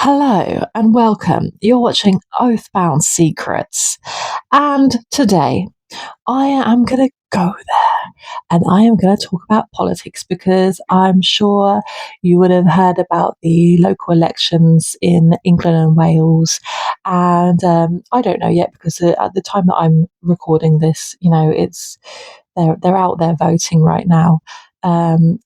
Hello and welcome. You're watching Oathbound Secrets. And today I am going to go there and I am going to talk about politics because I'm sure you would have heard about the local elections in England and Wales. And I don't know yet because at the time that I'm recording this, it's they're out there voting right now. And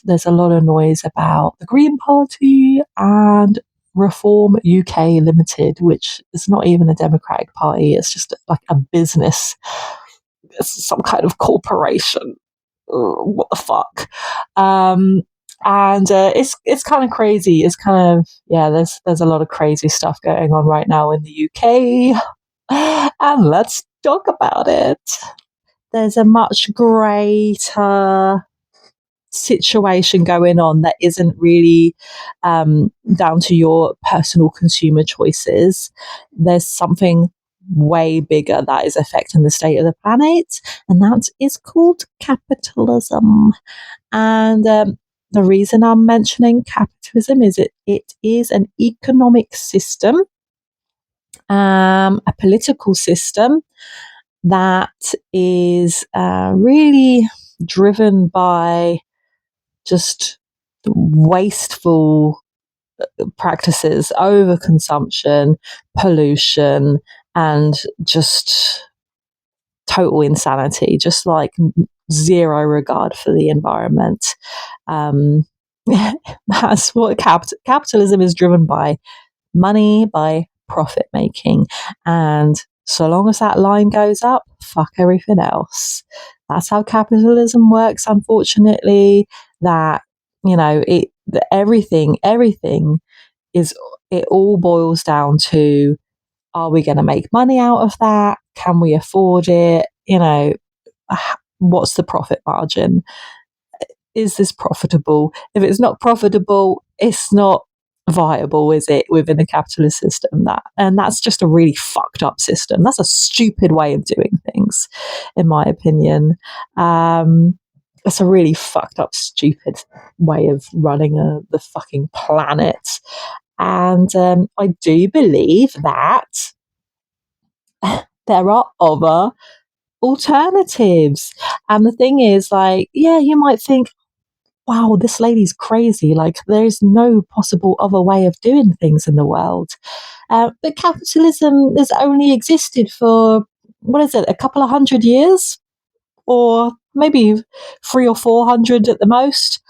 there's a lot of noise about the Green Party and Reform UK Limited, which is not even a democratic party. It's just like a business. It's some kind of corporation. What the fuck? And it's kind of crazy. It's kind of There's a lot of crazy stuff going on right now in the UK, and let's talk about it. There's a much greater situation going on that isn't really down to your personal consumer choices. There's something way bigger that is affecting the state of the planet, and that is called capitalism. And the reason I'm mentioning capitalism is it is an economic system, a political system that is really driven by just wasteful practices, overconsumption, pollution, and just total insanity, just like zero regard for the environment. Um, that's what capitalism is driven by: money, by profit making. And so long as that line goes up, fuck everything else. That's how capitalism works, unfortunately. That, everything is, it all boils down to, are we going to make money out of that? Can we afford it? What's the profit margin? Is this profitable? If it's not profitable, it's not viable, is it, within a capitalist system? That's just a really fucked up system. That's a stupid way of doing things, in my opinion. It's a really fucked up, stupid way of running the fucking planet. And I do believe that there are other alternatives. And the thing is, like, yeah, you might think, wow, this lady's crazy. Like, there's no possible other way of doing things in the world. But capitalism has only existed for, what is it, a couple of 100 years? Or maybe 300 or 400 at the most.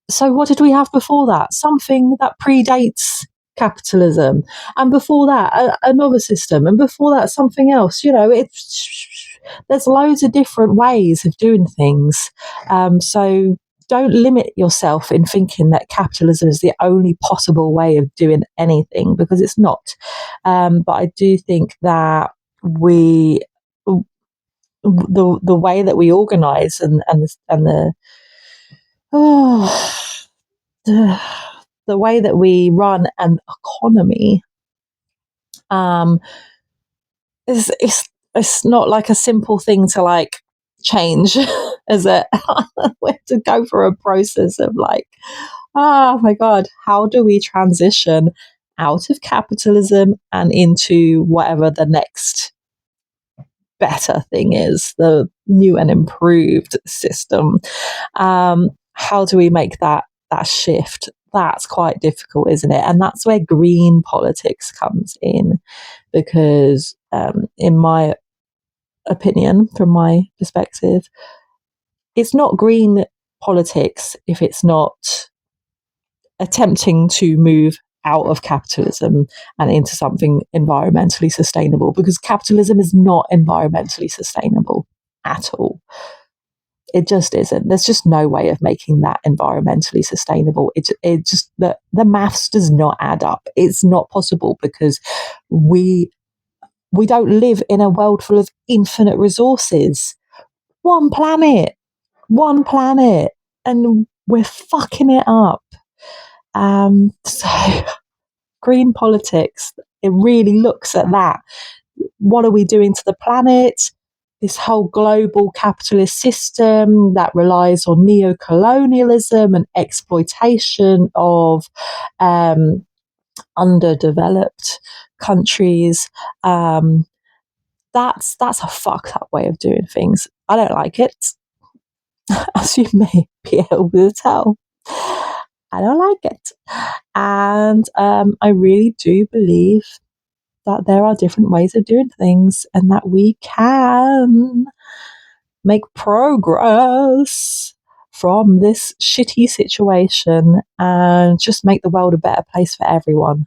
So what did we have before that? Something that predates capitalism. And before that, another system. And before that, something else. There's loads of different ways of doing things. So don't limit yourself in thinking that capitalism is the only possible way of doing anything, because it's not. But I do think that the way that we organise and oh, the way that we run an economy, um, is it's not like a simple thing to like change, is it? We have to go through a process of like, oh my god, how do we transition out of capitalism and into whatever the next better thing is, the new and improved system? How do we make that shift? That's quite difficult, isn't it? And that's where green politics comes in, because in my opinion, from my perspective, it's not green politics if it's not attempting to move out of capitalism and into something environmentally sustainable, because capitalism is not environmentally sustainable at all. It just isn't. There's just no way of making that environmentally sustainable. It just, the maths does not add up. It's not possible, because we don't live in a world full of infinite resources. One planet, and we're fucking it up. So green politics, it really looks at that. What are we doing to the planet? this whole global capitalist system that relies on neocolonialism and exploitation of underdeveloped countries. That's a fucked up way of doing things. I don't like it, as you may be able to tell. I don't like it, and I really do believe that there are different ways of doing things, and that we can make progress from this shitty situation and just make the world a better place for everyone,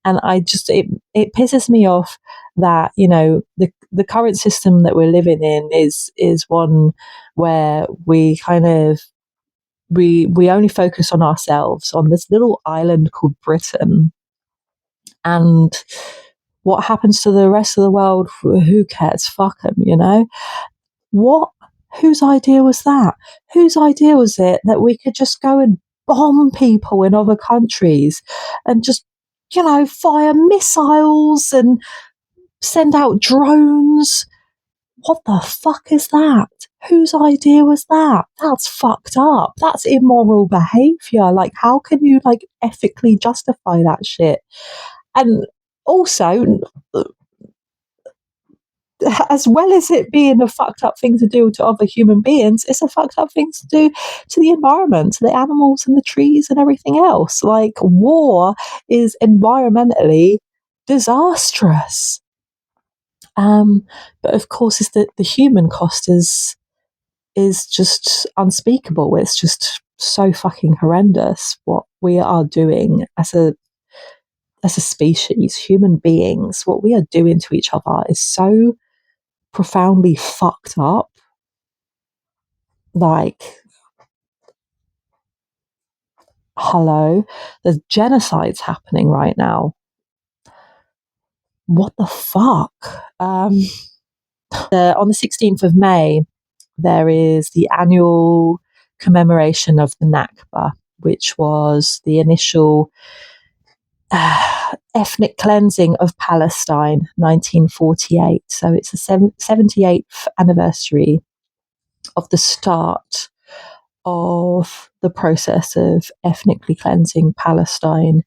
And it pisses me off that, the current system that we're living in is one where we kind of we only focus on ourselves, on this little island called Britain, and what happens to the rest of the world, who cares? Fuck them, What? Whose idea was that? Whose idea was it that we could just go and bomb people in other countries and just, fire missiles and send out drones? What the fuck is that? Whose idea was that? That's fucked up. That's immoral behavior. Like, how can you, ethically justify that shit? And also, as well as it being a fucked up thing to do to other human beings, it's a fucked up thing to do to the environment, to the animals and the trees and everything else. Like, war is environmentally disastrous. But of course, is that the human cost is just unspeakable. It's just so fucking horrendous what we are doing as a species, human beings. What we are doing to each other is so profoundly fucked up. Like, hello, there's genocides happening right now. What the fuck? On the 16th of May, there is the annual commemoration of the Nakba, which was the initial ethnic cleansing of Palestine, 1948. So it's the 78th anniversary of the start of the process of ethnically cleansing Palestine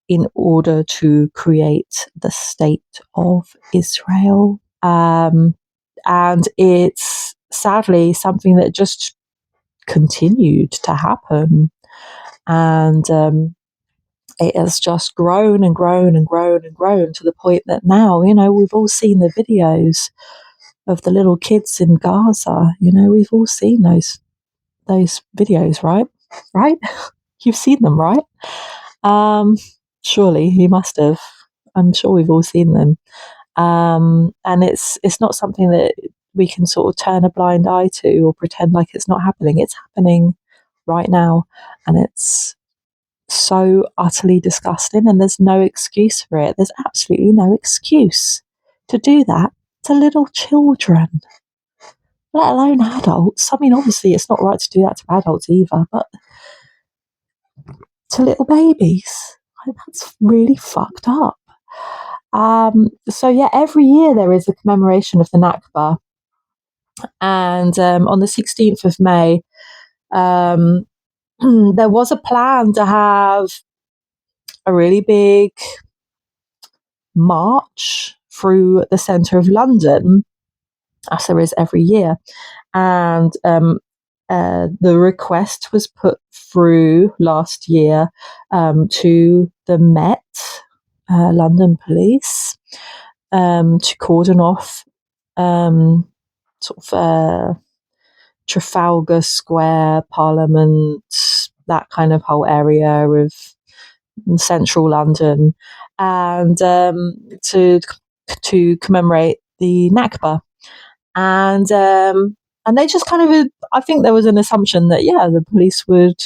in order to create the state of Israel. And it's sadly something that just continued to happen. And it has just grown and grown and grown and grown to the point that now, we've all seen the videos of the little kids in Gaza. We've all seen those videos, right? Right? You've seen them, right? Surely you must have. I'm sure we've all seen them. And it's not something that we can sort of turn a blind eye to or pretend like it's not happening. It's happening right now, and it's so utterly disgusting, and there's no excuse for it. There's absolutely no excuse to do that to little children, let alone adults. I mean, obviously it's not right to do that to adults either, but to little babies, that's really fucked up. So yeah, every year there is a commemoration of the Nakba, and on the 16th of May, there was a plan to have a really big march through the centre of London, as there is every year, and the request was put through last year to the Met, London Police, to cordon off Trafalgar Square, Parliament, that kind of whole area of central London, and to commemorate the Nakba. And they just kind of, I think there was an assumption that, the police would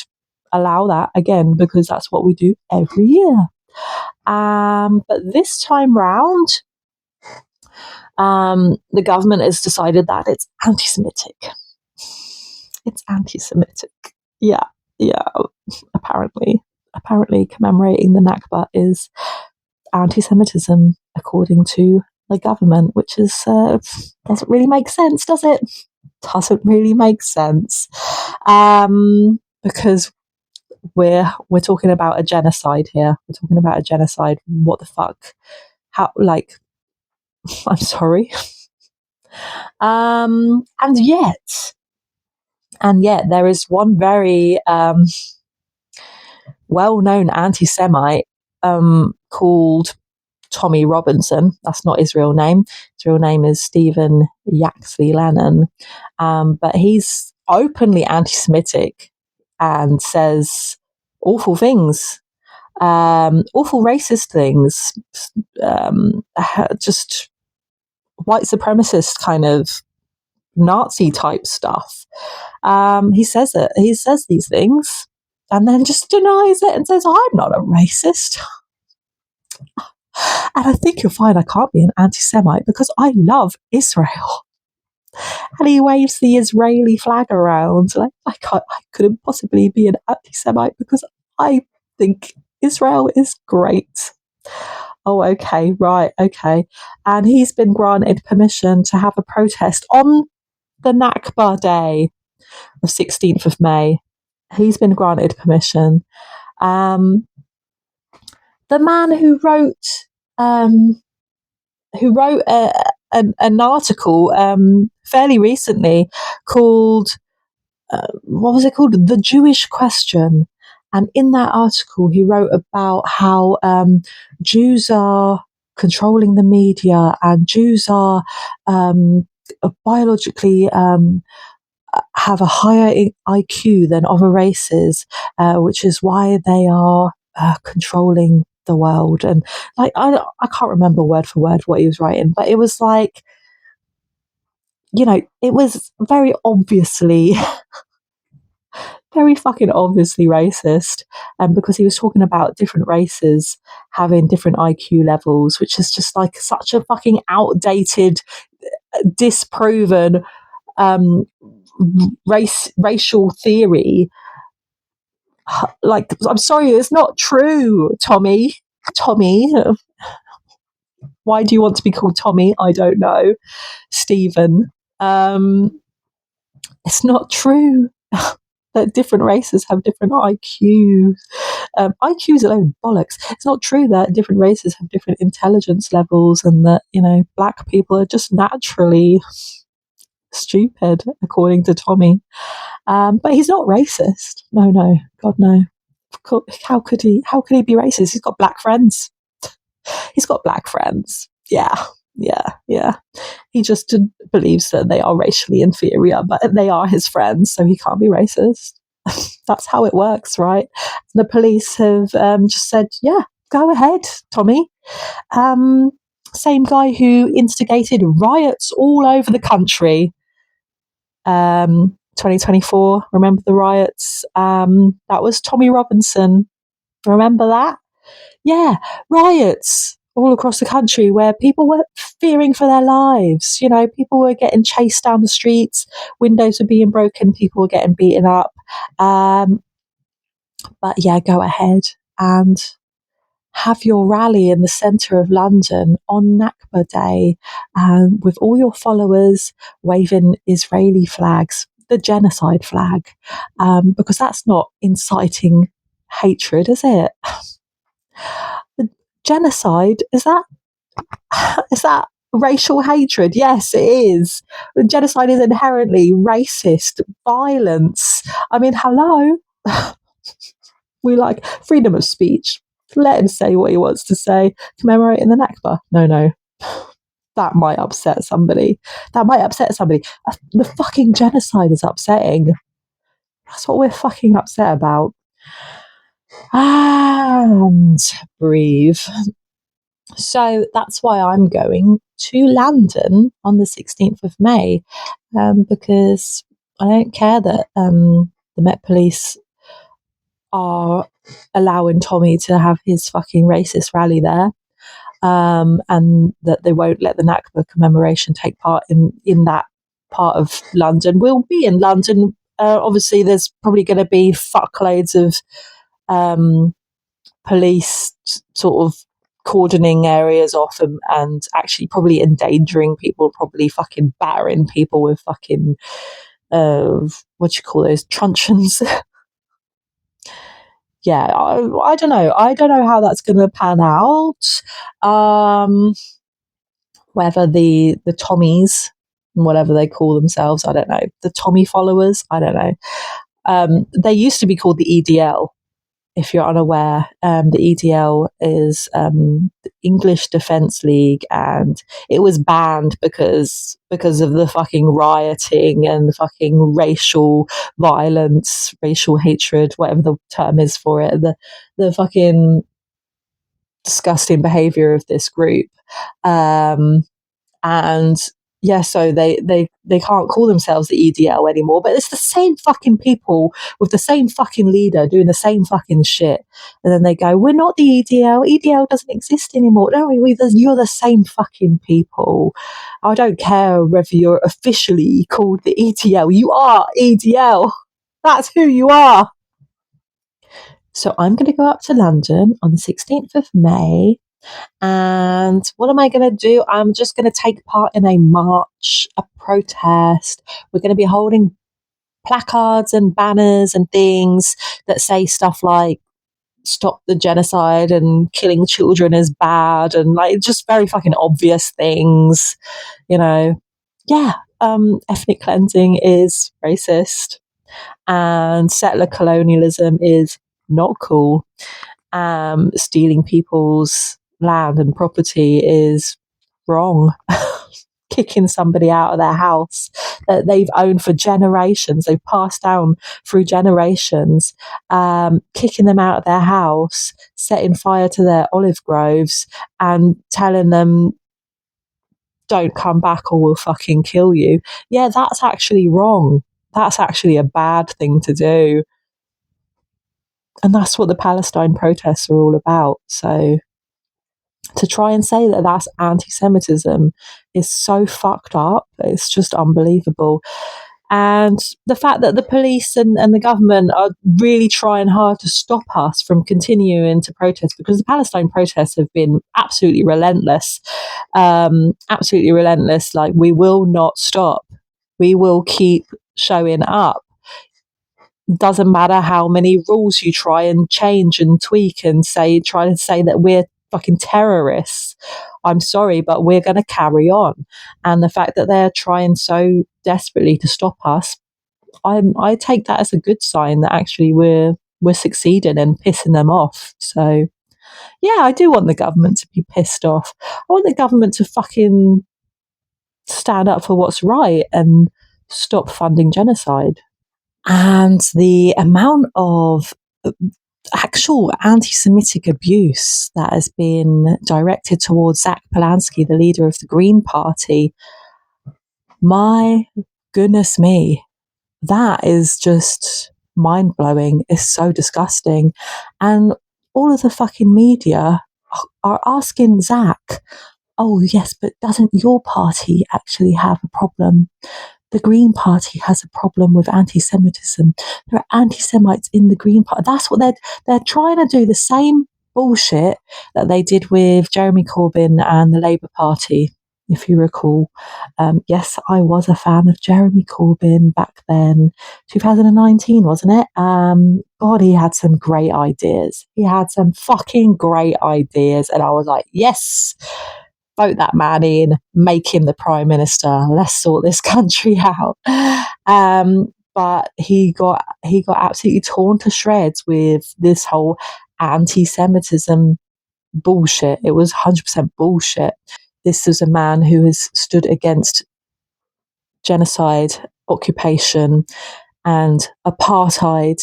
allow that again, because that's what we do every year. But this time round, the government has decided that it's anti-Semitic. It's anti-Semitic. Yeah. Apparently commemorating the Nakba is anti-Semitism, according to the government, which is doesn't really make sense, does it? Doesn't really make sense, because we're talking about a genocide here. We're talking about a genocide. What the fuck? How? Like, I'm sorry. And yet, there is one very well-known anti-Semite called Tommy Robinson. That's not his real name. His real name is Stephen Yaxley Lennon. But he's openly anti-Semitic and says awful things, awful racist things, just white supremacist kind of Nazi type stuff. He says it. He says these things and then just denies it and says, "I'm not a racist." And I think you'll find I can't be an anti-Semite because I love Israel. And he waves the Israeli flag around. Like, I couldn't possibly be an anti-Semite because I think Israel is great. Oh, okay, right, okay. And he's been granted permission to have a protest on the Nakba day of 16th of May. He's been granted permission. The man who wrote an article fairly recently called what was it called? The Jewish Question. And in that article, he wrote about how Jews are controlling the media and Jews are biologically have a higher IQ than other races, which is why they are controlling the world. And like, I can't remember word for word what he was writing, but it was like, it was very obviously, very fucking obviously racist. Because he was talking about different races having different IQ levels, which is just like such a fucking outdated, disproven racial theory. Like, I'm sorry, it's not true, Tommy. Why do you want to be called Tommy? I don't know. Stephen. It's not true that different races have different IQs. IQs are a load of bollocks. It's not true that different races have different intelligence levels and that, black people are just naturally stupid, according to Tommy. But he's not racist. No, God no. How could he be racist? He's got black friends. Yeah. He just believes that they are racially inferior, but they are his friends, so he can't be racist. That's how it works, right? The police have just said, yeah, go ahead, Tommy. Same guy who instigated riots all over the country. 2024, remember the riots? That was Tommy Robinson. Remember that? Yeah, riots all across the country where people were fearing for their lives. People were getting chased down the streets, windows were being broken, people were getting beaten up. But yeah, go ahead and have your rally in the centre of London on Nakba Day with all your followers waving Israeli flags, the genocide flag, because that's not inciting hatred, is it? The genocide, is that racial hatred? Yes, it is. The genocide is inherently racist, violence. I mean, hello. We like freedom of speech. Let him say what he wants to say. Commemorating the Nakba. No. That might upset somebody. The fucking genocide is upsetting. That's what we're fucking upset about. And breathe. So that's why I'm going to London on the 16th of May, because I don't care that the Met Police are allowing Tommy to have his fucking racist rally there, and that they won't let the Nakba commemoration take part in that part of London. We'll be in London. Obviously, there's probably going to be fuckloads of police sort of cordoning areas off and actually probably endangering people, probably fucking battering people with fucking what do you call those, truncheons. Yeah, I don't know. I don't know how that's going to pan out. Whether the Tommies, whatever they call themselves, I don't know. The Tommy followers, I don't know. They used to be called the EDL. If you're unaware, the EDL is the English Defence League, and it was banned because of the fucking rioting and the fucking racial violence, racial hatred, whatever the term is for it, the fucking disgusting behaviour of this group. And yeah, so they can't call themselves the EDL anymore, but it's the same fucking people with the same fucking leader doing the same fucking shit. And then they go, we're not the EDL. EDL doesn't exist anymore. No, you're the same fucking people. I don't care whether you're officially called the EDL. You are EDL. That's who you are. So I'm going to go up to London on the 16th of May. And what am I going to do? I'm just going to take part in a march, a protest. We're going to be holding placards and banners and things that say stuff like stop the genocide and killing children is bad, and like just very fucking obvious things, you know. Yeah, ethnic cleansing is racist and settler colonialism is not cool. Stealing people's land and property is wrong. Kicking somebody out of their house that they've owned for generations, they've passed down through generations, kicking them out of their house, setting fire to their olive groves, and telling them, don't come back or we'll fucking kill you. Yeah, that's actually wrong. That's actually a bad thing to do. And that's what the Palestine protests are all about. So to try and say that that's anti-Semitism is so fucked up. It's just unbelievable. And the fact that the police and the government are really trying hard to stop us from continuing to protest, because the Palestine protests have been absolutely relentless. Absolutely relentless. Like, we will not stop. We will keep showing up. Doesn't matter how many rules you try and change and tweak and try to say that we're fucking terrorists. I'm sorry, but we're going to carry on. And the fact that they're trying so desperately to stop us, I take that as a good sign that actually we're succeeding and pissing them off. So yeah, I do want the government to be pissed off. I want the government to fucking stand up for what's right and stop funding genocide. And the amount of actual anti-Semitic abuse that has been directed towards Zach Polanski, the leader of the Green Party, my goodness me, that is just mind-blowing. It's so disgusting. And all of the fucking media are asking Zach, oh yes, but doesn't your party actually have a problem? The Green Party has a problem with anti-Semitism. There are anti-Semites in the Green Party. That's what they're trying to do, the same bullshit that they did with Jeremy Corbyn and the Labour Party, if you recall. Yes, I was a fan of Jeremy Corbyn back then, 2019, wasn't it? God, he had some great ideas. He had some fucking great ideas, and I was like, yes, vote that man in, make him the prime minister. Let's sort this country out. But he got absolutely torn to shreds with this whole anti-Semitism bullshit. It was 100% bullshit. This is a man who has stood against genocide, occupation, and apartheid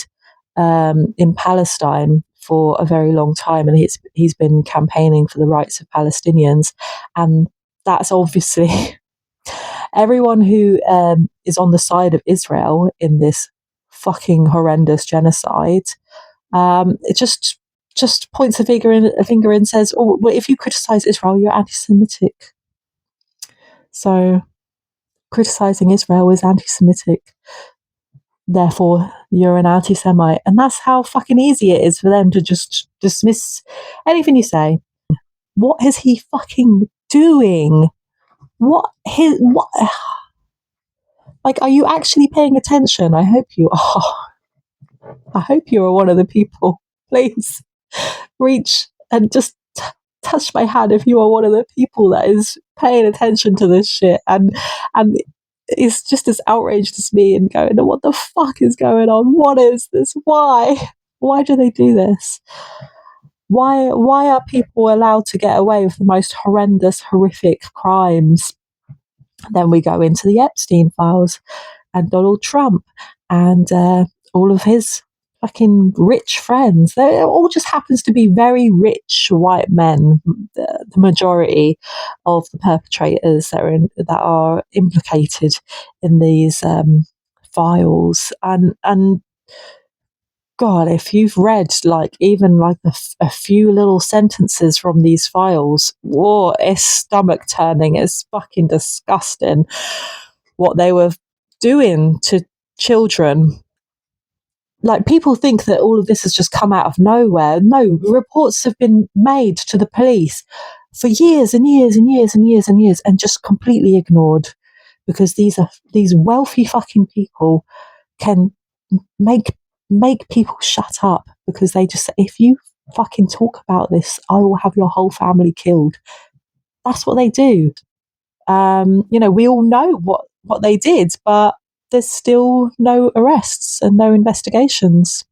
in Palestine for a very long time, and he's been campaigning for the rights of Palestinians, and that's obviously everyone who is on the side of Israel in this fucking horrendous genocide. It just points a finger and says, "Oh, well, if you criticize Israel, you're anti-Semitic." So criticizing Israel is anti-Semitic. Therefore, you're an anti-Semite. And that's how fucking easy it is for them to just dismiss anything you say. What is he fucking doing? What like, are you actually paying attention? I hope you are. I hope you are one of the people. Please reach and just touch my hand if you are one of the people that is paying attention to this shit and is just as outraged as me and going, what the fuck is going on? What is this? Why do they do this? Why are people allowed to get away with the most horrendous, horrific crimes? Then we go into the Epstein files and Donald Trump and all of his fucking rich friends. They all just happens to be very rich white men. The majority of the perpetrators that are implicated in these files, and God, if you've read like even like a few little sentences from these files, whoa, it's stomach turning. It's fucking disgusting what they were doing to children. Like, people think that all of this has just come out of nowhere. No, reports have been made to the police for years and years and years and years and years and just completely ignored, because these wealthy fucking people can make people shut up, because they just say, if you fucking talk about this, I will have your whole family killed. That's what they do. We all know what they did, but there's still no arrests and no investigations.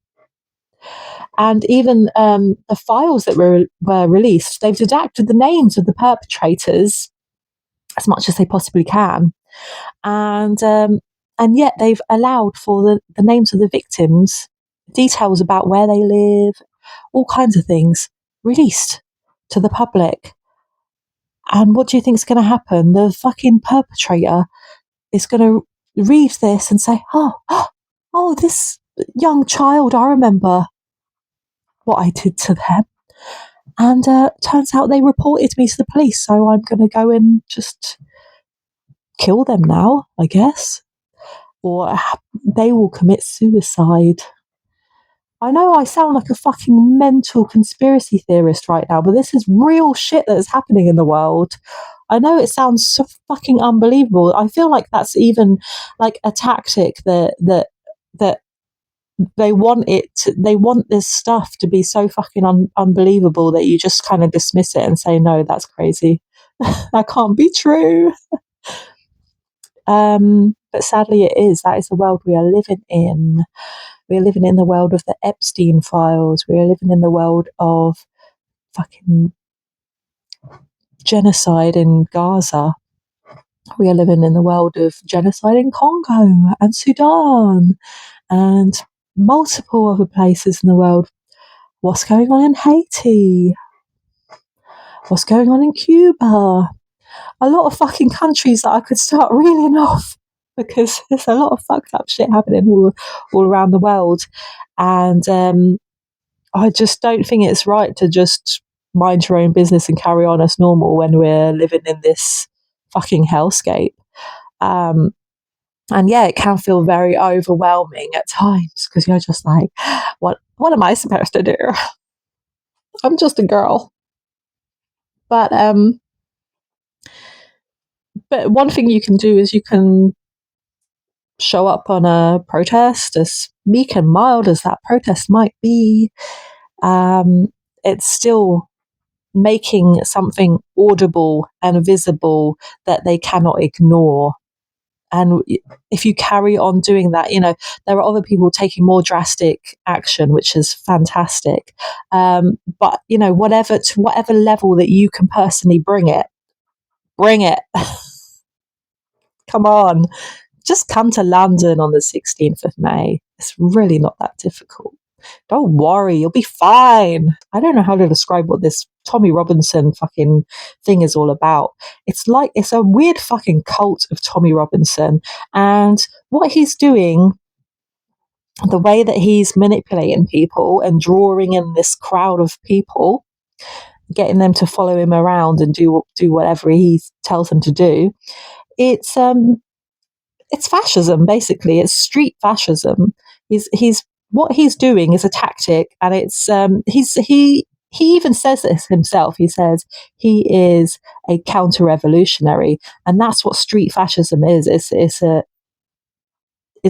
And even the files that were released, they've redacted the names of the perpetrators as much as they possibly can, and yet they've allowed for the names of the victims, details about where they live, all kinds of things released to the public. And what do you think is going to happen? The fucking perpetrator is going to read this and say, oh, this young child, I remember what I did to them. And turns out they reported me to the police, so I'm going to go and just kill them now, I guess. Or they will commit suicide. I know I sound like a fucking mental conspiracy theorist right now, but this is real shit that is happening in the world. I know it sounds so fucking unbelievable. I feel like that's even like a tactic that they want this stuff to be so fucking unbelievable that you just kind of dismiss it and say, no, that's crazy. That can't be true. But sadly it is. That is the world we are living in. We are living in the world of the Epstein files. We are living in the world of fucking genocide in Gaza. We are living in the world of genocide in Congo and Sudan and multiple other places in the world. What's going on in Haiti? What's going on in Cuba? A lot of fucking countries that I could start reeling off, because there's a lot of fucked up shit happening all around the world. And I just don't think it's right to just mind your own business and carry on as normal when we're living in this fucking hellscape. And yeah, it can feel very overwhelming at times, because you're just like, what am I supposed to do? I'm just a girl. But one thing you can do is you can show up on a protest, as meek and mild as that protest might be. It's still making something audible and visible that they cannot ignore. And if you carry on doing that, there are other people taking more drastic action, which is fantastic. But to whatever level that you can personally bring it. Come on, just come to London on the 16th of May. It's really not that difficult. Don't worry, you'll be fine. I don't know how to describe what this Tommy Robinson fucking thing is all about. It's a weird fucking cult of Tommy Robinson, and what he's doing, the way that he's manipulating people and drawing in this crowd of people, getting them to follow him around and do whatever he tells them to do. It's fascism, basically. It's street fascism. He's what he's doing is a tactic, and it's he even says this himself. He says he is a counter-revolutionary, and that's what street fascism is. It's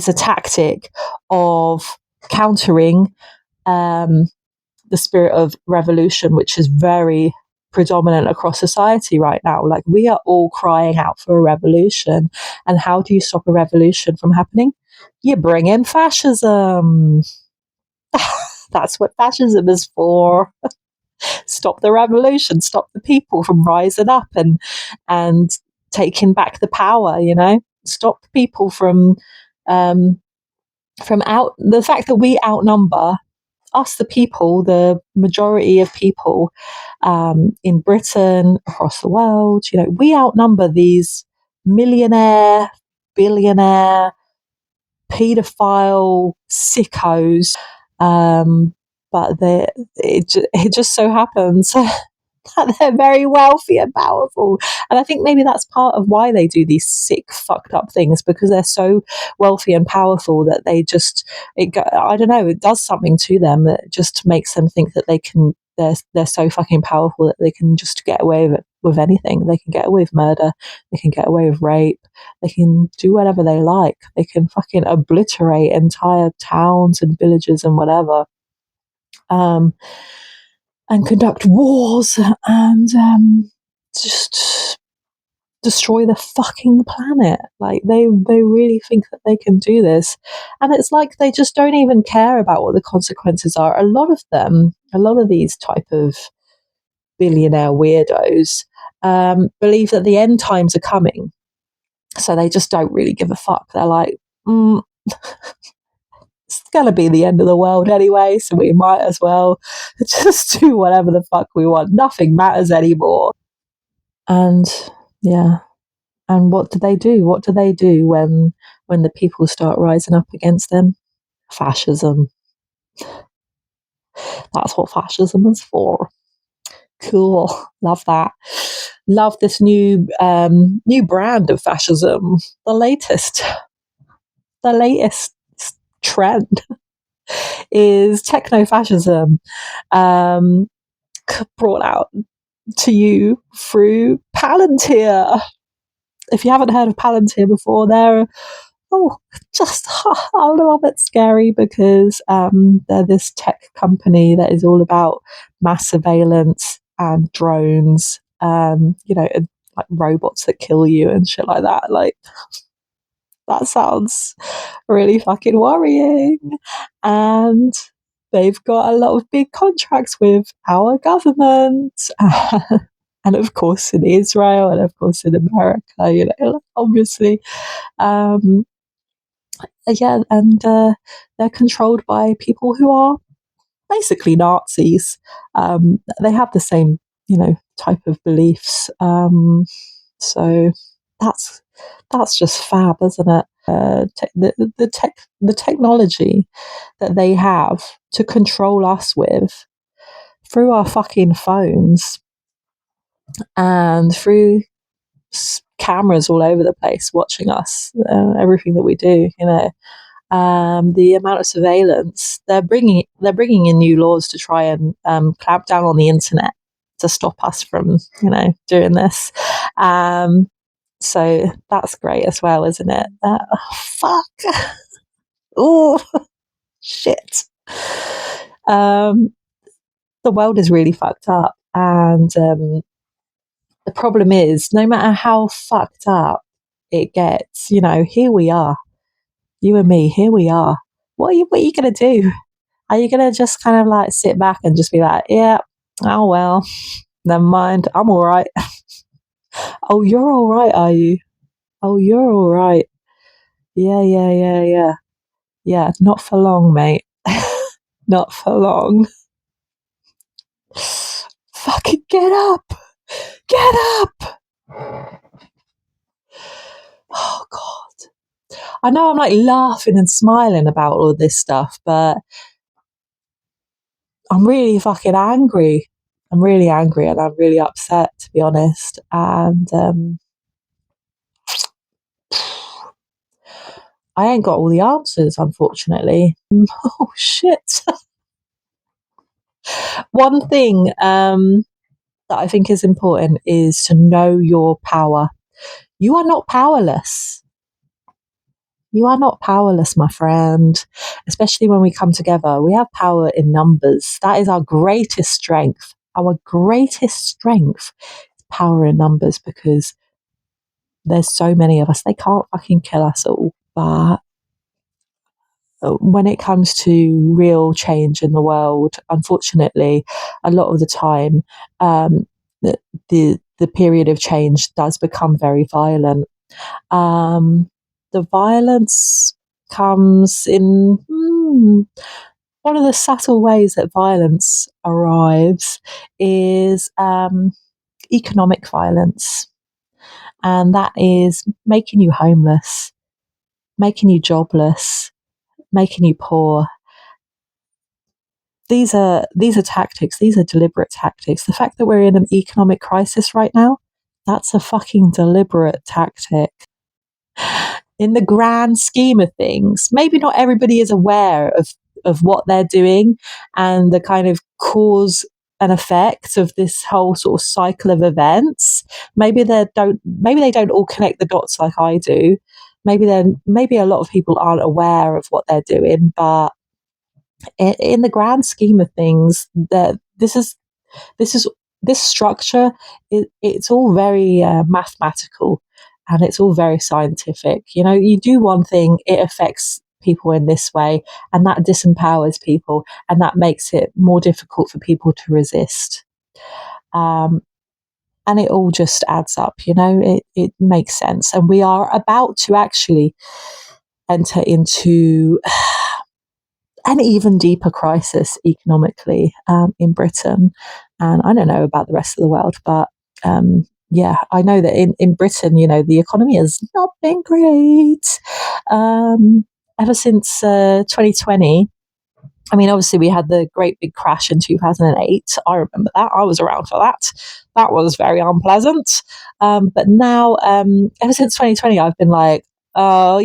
a tactic of countering the spirit of revolution, which is very predominant across society right now. Like, we are all crying out for a revolution. And how do you stop a revolution from happening? You bring in fascism. That's what fascism is for. Stop the revolution, stop the people from rising up and taking back the power, you know? Stop people um, from out the fact that we outnumber us, the people, the majority of people in Britain, across the world. You know, we outnumber these millionaire, billionaire, paedophile sickos. But it just so happens that they're very wealthy and powerful. And I think maybe that's part of why they do these sick, fucked up things, because they're so wealthy and powerful that I don't know, it does something to them that just makes them think that they're so fucking powerful that they can just get away with anything. They can get away with murder, they can get away with rape, they can do whatever they like. They can fucking obliterate entire towns and villages and whatever. And conduct wars and just destroy the fucking planet. Like, they really think that they can do this, and it's like they just don't even care about what the consequences are. A lot of these type of billionaire weirdos believe that the end times are coming, so they just don't really give a fuck. They're like, it's gonna be the end of the world anyway, so we might as well just do whatever the fuck we want. Nothing matters anymore. And yeah, and what do they do? What do they do when the people start rising up against them? Fascism. That's what fascism is for. Cool. Love that. Love this new brand of fascism. The latest trend is techno fascism, brought out to you through Palantir. If you haven't heard of Palantir before, they're just a little bit scary, because they're this tech company that is all about mass surveillance and drones, like robots that kill you and shit like that. Like, that sounds really fucking worrying. And they've got a lot of big contracts with our government. And of course in Israel, and of course in America, obviously. Yeah, and they're controlled by people who are basically Nazis. They have the same, type of beliefs. So that's just fab, isn't it? The technology that they have to control us with through our fucking phones and through cameras all over the place watching us, everything that we do, the amount of surveillance. They're bringing in new laws to try and clamp down on the internet to stop us from doing this. So that's great as well, isn't it? Fuck. Oh shit. The world is really fucked up, and the problem is, no matter how fucked up it gets, here we are, you and me, here we are. What are you going to do? Are you going to just kind of like sit back and just be like, yeah, oh well, never mind, I'm all right? Oh, you're all right, are you? Oh, you're all right. Yeah, yeah, yeah, yeah. Yeah, not for long, mate. Not for long. Fucking get up! Get up! Oh, God. I know I'm like laughing and smiling about all this stuff, but I'm really fucking angry. I'm really angry and I'm really upset, to be honest. And I ain't got all the answers, unfortunately. Oh, shit. One thing that I think is important is to know your power. You are not powerless. You are not powerless, my friend. Especially when we come together, we have power in numbers. That is our greatest strength. Our greatest strength is power in numbers, because there's so many of us. They can't fucking kill us all. But when it comes to real change in the world, unfortunately, a lot of the time, the, the period of change does become very violent. The violence comes in one of the subtle ways that violence arrives is economic violence, and that is making you homeless, making you jobless, making you poor. These are tactics. These are deliberate tactics. The fact that we're in an economic crisis right now, that's a fucking deliberate tactic. In the grand scheme of things, maybe not everybody is aware of what they're doing and the kind of cause and effect of this whole sort of cycle of events. Maybe they don't all connect the dots like I do. Maybe a lot of people aren't aware of what they're doing, but in the grand scheme of things, that this is this structure. It's all very mathematical, and it's all very scientific. You know, you do one thing, it affects people in this way, and that disempowers people, and that makes it more difficult for people to resist. And it all just adds up. You know, it makes sense, and we are about to actually enter into an even deeper crisis economically in Britain. And I don't know about the rest of the world, but yeah, I know that in Britain, you know, the economy has not been great ever since 2020. I mean, obviously, we had the great big crash in 2008. I remember that. I was around for that. That was very unpleasant. But now, ever since 2020, I've been like, oh,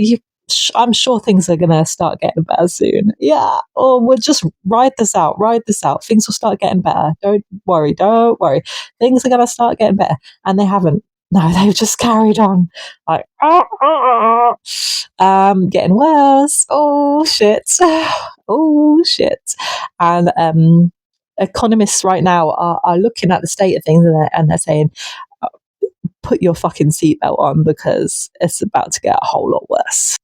I'm sure things are going to start getting better soon. Yeah. Or we'll just ride this out, ride this out. Things will start getting better. Don't worry, don't worry. Things are going to start getting better. And they haven't. No, they've just carried on. Like, getting worse. Oh, shit. Oh, shit. And economists right now are looking at the state of things, and they're saying, put your fucking seatbelt on, because it's about to get a whole lot worse.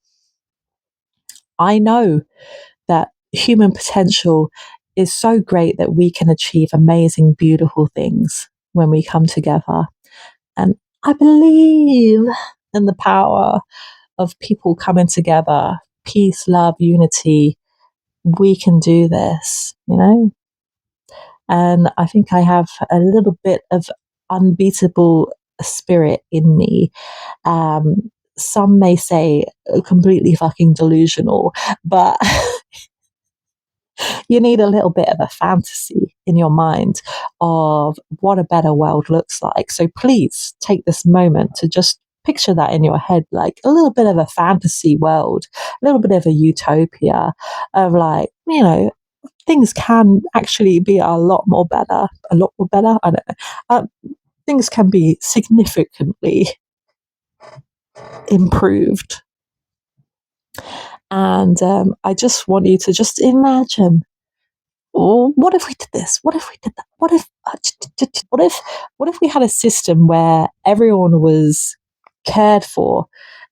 I know that human potential is so great that we can achieve amazing, beautiful things when we come together. And I believe in the power of people coming together, peace, love, unity. We can do this, you know? And I think I have a little bit of unbeatable spirit in me. Some may say completely fucking delusional, but you need a little bit of a fantasy in your mind of what a better world looks like. So please take this moment to just picture that in your head, like a little bit of a fantasy world, a little bit of a utopia of, like, you know, things can actually be a lot more better, a lot more better. I don't know. Things can be significantly improved. And I just want you to just imagine, oh, what if we did this? What if we did that? What if we had a system where everyone was cared for,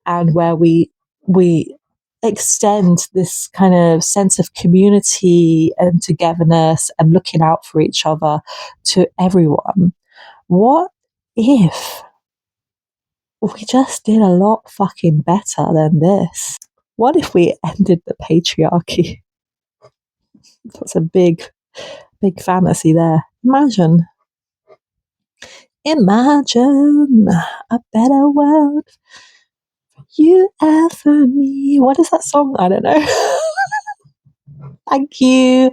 and where we extend this kind of sense of community and togetherness and looking out for each other to everyone? What if we just did a lot fucking better than this? What if we ended the patriarchy? That's a big fantasy there. Imagine a better world for you and for me. What is that song? I don't know. Thank you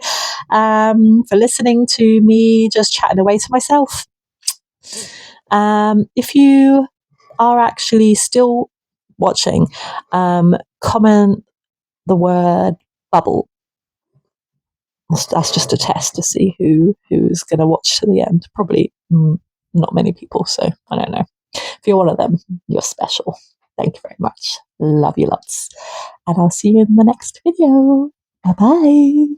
for listening to me just chatting away to myself. If you are actually still watching, comment the word bubble. That's just a test to see who's going to watch to the end. Probably not many people, so I don't know. If you're one of them, you're special. Thank you very much. Love you lots. And I'll see you in the next video. Bye bye.